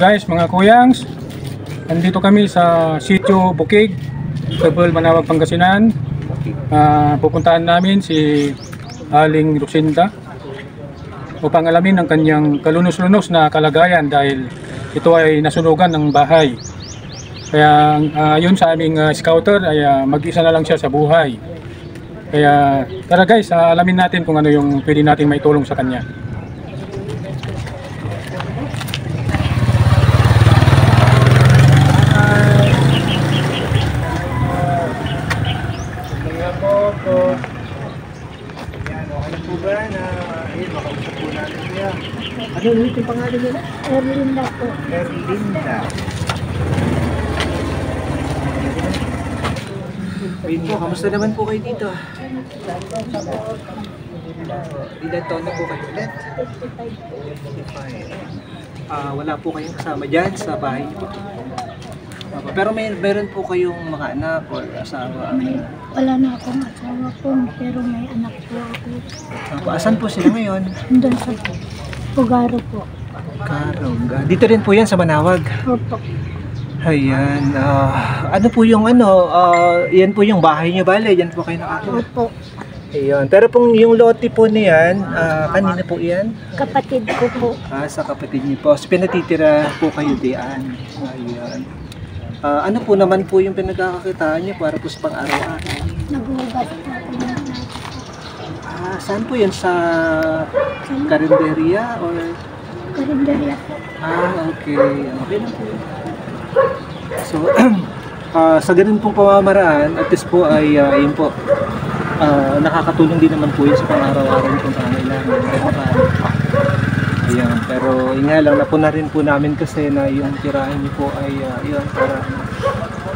Guys, mga kuyangs, nandito kami sa Sitio Bukig, Tabal, Manawag, Pangasinan. Pupuntahan namin si Aling Lucinda upang alamin ang kanyang kalunos-lunos na kalagayan dahil ito ay nasunugan ng bahay. Kaya yun sa aming scouter ay mag-isa na lang siya sa buhay. Kaya tara guys, alamin natin kung ano yung pwede natin maitulong sa kanya. Ano ulit yung pangalan nila? Erlinda po. Erlinda. Wait po, kamusta naman po kayo dito? Ilan taon na po kayo ulit? 55. Wala po kayong kasama dyan sa bahay niyo po? Pero meron po kayong mga anak o asawa? Wala na akong asawa po, pero may anak po ako. Asan po sila ngayon? Doon sa Pugaro po. Karongga. Dito rin po yan sa Manawag? Opo. Ayan. Ano po yung yan po yung bahay niyo bale? Yan po kayo nakatulog? Opo. Ayan. Pero pong yung lote po niyan, kanina po yan? Kapatid ko po. Sa kapatid niyo po. So, pinatitira po kayo diyan. Ayan. Ano po naman po yung pinagkakakitaan niyo para po sa pang-araw-araw? Naghugas po ako ng lahat. Saan po yan? Sa karinderya? Or... Karinderya po. Okay. Okay lang po. So, sa ganun pong pamamaraan, at least po ay yun po, nakakatulong din naman po yun sa pang-araw-araw kung kailangan. Ayan, pero yun nga lang, napuna rin po namin kasi na yung tirahan niyo po ay yun, para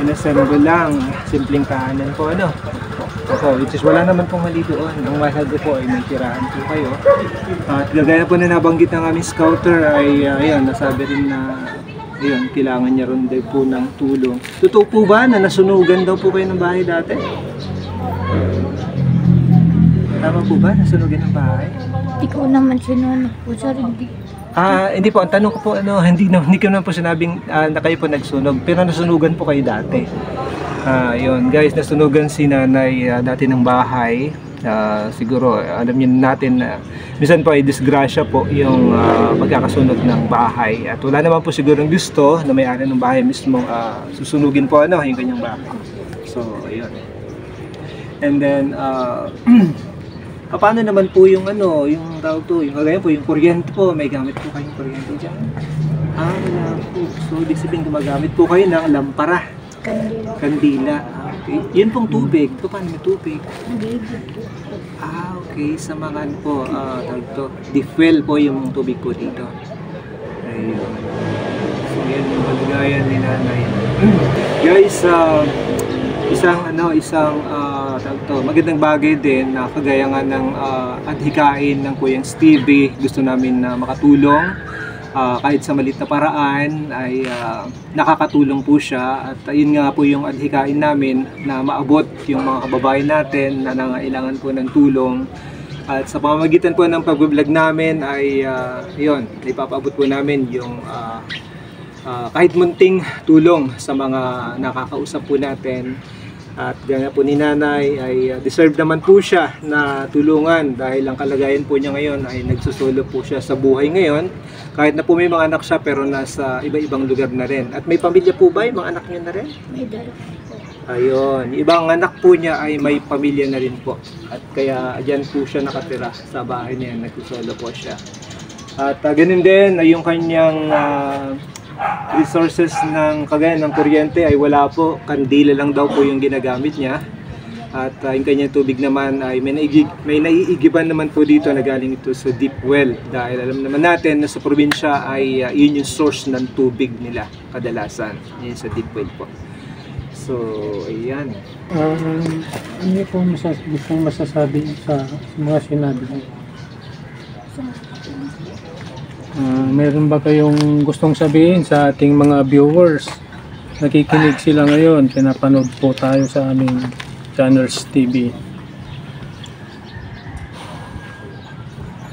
inassemble lang, simpleng kahanan po, ano? Opo, which is wala naman pong mali doon. Ang mahalaga po ay may tirahan po kayo. At gagaya po na nabanggit ng aming scouter ay ayun, nasabi rin na ayun, kailangan niya rin din po ng tulong. Totoo po ba na nasunugan daw po kayo ng bahay dati? Tama po ba? Nasunugan ng bahay? Hindi ko naman sinunog po, sir. Hindi po. Ang tanong ko po, hindi ko naman po sinabing na kayo po nagsunog. Pero nasunugan po kayo dati. Yun, guys, nasunugan si nanay dati ng bahay. Siguro, alam niyo natin na minsan po ay disgrasya po yung magkakasunog ng bahay. At wala naman po siguro ng gusto na may-ari ng bahay mismo susunugin po yung kanyang bahay. So, ayun. And then, paano naman po yung yung tawag to, yung kagaya po, yung kuryente po, may gamit po kayong kuryente dyan? Wala po. So, ibig sabihin gumagamit po kayo ng lampara. Kandila. Kandila. Okay. Yun pong tubig. Paano may tubig? Nag-ibig po. Okay. Sa mga po, tawag to, defuel po yung tubig po dito. Ayun. So, yan yung kalagayan ni nanay. Guys, isang tawag to, magandang bagay din na kagaya nga ng adhikain ng Kuyang Stevie, gusto namin na makatulong kahit sa maliit na paraan ay nakakatulong po siya. At yun nga po yung adhikain namin na maabot yung mga kababayan natin na nangailangan po ng tulong. At sa pamamagitan po ng pag-vlog namin ay yun, ipapaabot po namin yung kahit munting tulong sa mga nakakausap po natin. At gaya po ni nanay ay deserve naman po siya na tulungan dahil ang kalagayan po niya ngayon ay nagsusolo po siya sa buhay ngayon. Kahit na po may mga anak siya pero nasa iba-ibang lugar na rin. At may pamilya po ba? Yung mga anak niya na rin? May dalawa po. Ayun, ibang anak po niya ay may pamilya na rin po. At kaya dyan po siya nakatira sa bahay niya, nagsusolo po siya. At ganun din ay yung kanyang resources ng kagaya ng kuryente ay wala po, kandila lang daw po yung ginagamit niya. At yung kanyang tubig naman ay may naiigiban naman po dito na galing ito sa deep well. Dahil alam naman natin na sa probinsya ay yun yung source ng tubig nila kadalasan, yun sa deep well po. So, ayan. Ano po gustong masasabi sa mga sinabi mo? Meron ba kayong gustong sabihin sa ating mga viewers? Nakikinig sila ngayon, pinapanood po tayo sa aming Channels TV.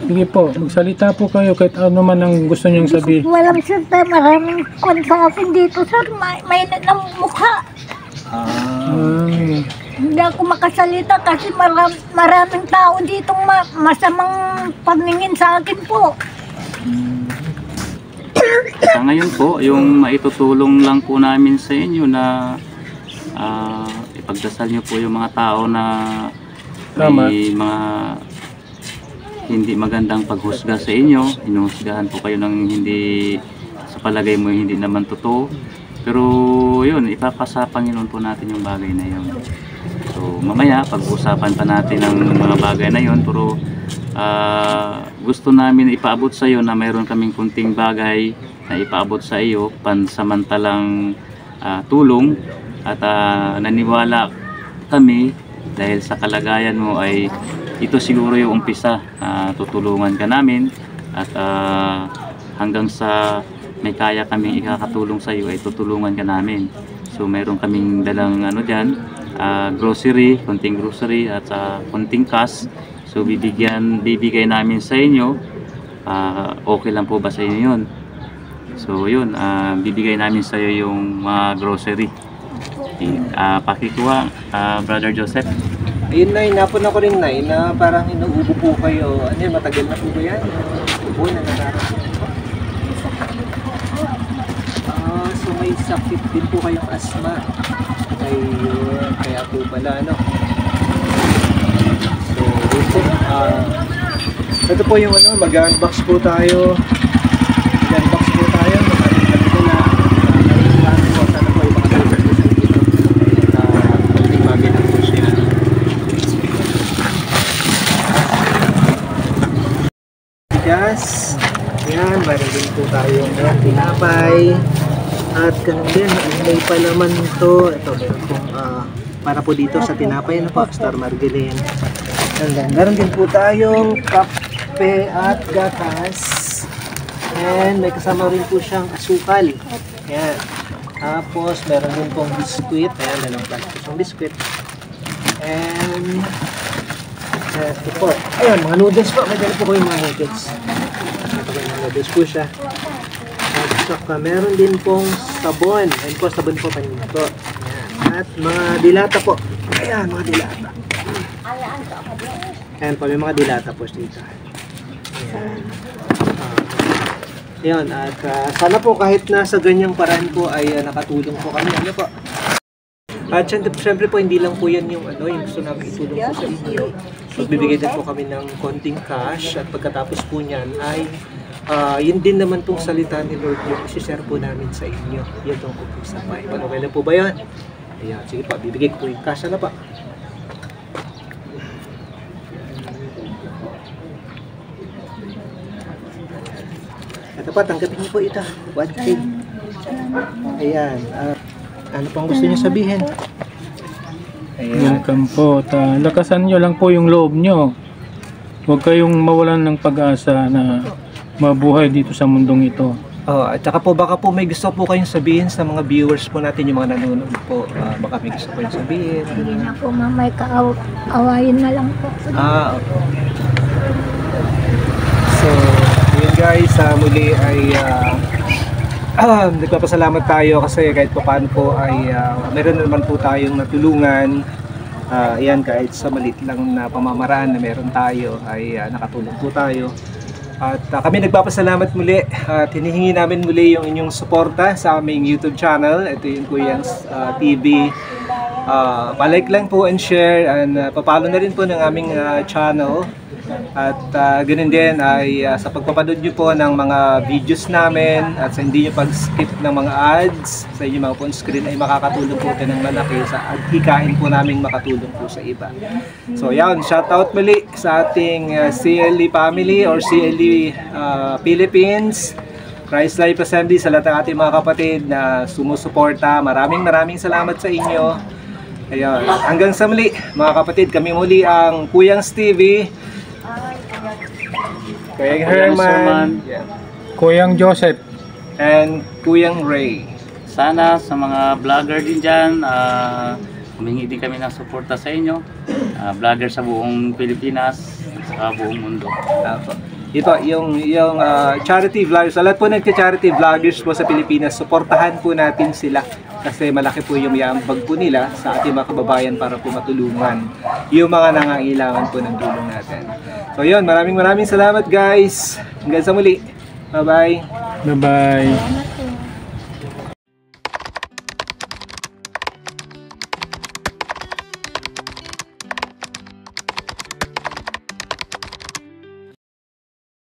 Sige po, magsalita po kayo kahit ano man ang gusto niyong sabihin. Walang salita, maraming kwan sa akin dito, sir. May ng mukha. Ay, Hindi ako makasalita kasi maraming tao dito masamang paningin sa akin po. Sa ngayon po, yung maitutulong lang po namin sa inyo na ipagdasal nyo po yung mga tao na may mga hindi magandang paghusga sa inyo. Hinuhusgahan po kayo ng hindi sa palagay mo hindi naman totoo. Pero yun, ipapasa Panginoon po natin yung bagay na yun. So mamaya, pag-usapan pa natin ang mga bagay na yun. Pero gusto namin ipaabot sa iyo na mayroon kaming kunting bagay na ipaabot sa iyo pansamantalang tulong at naniwala kami dahil sa kalagayan mo ay ito siguro yung umpisa. Tutulungan ka namin at hanggang sa may kaya kaming ikakatulong sa iyo ay tutulungan ka namin. So mayroon kaming dalang dyan, grocery, konting grocery at konting cash. So bibigay namin sa inyo. Okay lang po ba sa inyo yun? So yun, bibigay namin sa iyo yung mga grocery. Pakikuha, Brother Joseph. Ayun, Nay, napuna ko rin, Nay, na parang inuubo po kayo. Ano yun, matagal na po ba yan? Ubo na nararating po. So may sakit din po kayong asma. Ayun, kaya po pala, ano. So, yun po. Ito po yung mag-unbox po tayo. Mag-unbox po tayo. Mag-unbox po na. Sana po yung mga services dito. Kunting bagay na po siya. Bigas. Yan, meron din po tayong tinapay. At ganun din, may palaman to. Ito, meron pong para po dito sa tinapay, Star Margarine. And then, meron din po tayong kape at gatas. And may kasama rin po siyang asukal. Ayan. Tapos, meron din pong biskuit. Ayan, dalawang plastic yung biskuit. And ito po. Ayun, mga noodles po. May dala po ko yung mga noodles. Ito po yung mga noodles po siya. At saka meron din pong sabon. Ayan po, sabon po kanina po. Ayan. At mga dilata po. Ayan, mga dilata. Ayan po, may mga dilata po dito. Ayan. Ayan, at sana po kahit nasa ganyang paraan po ay nakatulong po kami. Ano po? At syempre po, hindi lang po yan yung yung gusto namin itulong po sa inyo. Magbibigay din po kami ng konting cash at pagkatapos po niyan ay yun din naman pong salita ni Lord yung isi-share po namin sa inyo. Yan tong po sa pay. Okay na po ba yan? Ayan, sige pa, bibigay ko po yung cash. Ano pa? Ito pa, tanggapin niyo po ito. 1K. Ayan. Ano pang gusto niyo sabihin? Ayan. welcome po. Lakasan nyo lang po yung loob nyo. Huwag kayong mawalan ng pag-asa na mabuhay dito sa mundong ito. At saka po baka po may gusto po kayong sabihin sa mga viewers po natin, yung mga nanonood po. Baka may gusto po kayong sabihin. Hindi na po, may kaawayin na lang po. Okay. So, yun guys, muli ay nagpapasalamat tayo kasi kahit paano po ay meron naman po tayong natulungan. Yan, kahit sa maliit lang na pamamaraan na meron tayo ay nakatulong po tayo. At kami nagpapasalamat muli at hinihingi namin muli yung inyong suporta sa aming YouTube channel. Ito yung Kuyang's TV. Palike lang po and share and papalo na rin po ng aming channel. At ganun din ay sa pagpapanood nyo po ng mga videos namin at sa hindi nyo pag-skip ng mga ads sa inyong mga phone screen ay makakatulong po ito ng malaki sa hikain po namin makatulong po sa iba. So yan, shoutout muli sa ating CLE family or CLE Philippines, Christ Life Assembly, sa lahat ng ating mga kapatid na sumusuporta. Maraming salamat sa inyo. Ayun, hanggang sa muli mga kapatid, kami muli ang Kuyang's TV. Kuyang Herman, Kuyang Joseph, and Kuyang Ray. Sana sa mga vlogger din dyan, humingi din kami ng suporta sa inyo. Vlogger sa buong Pilipinas, sa buong mundo. ito, yung charity vloggers, sa lahat po nagka-charity vloggers po sa Pilipinas, suportahan po natin sila kasi malaki po yung yaambag po nila sa ating mga kababayan para po matulungan yung mga nangangailangan po ng tulong natin. So yun, maraming salamat guys. Hanggang sa muli. Bye-bye. Bye-bye.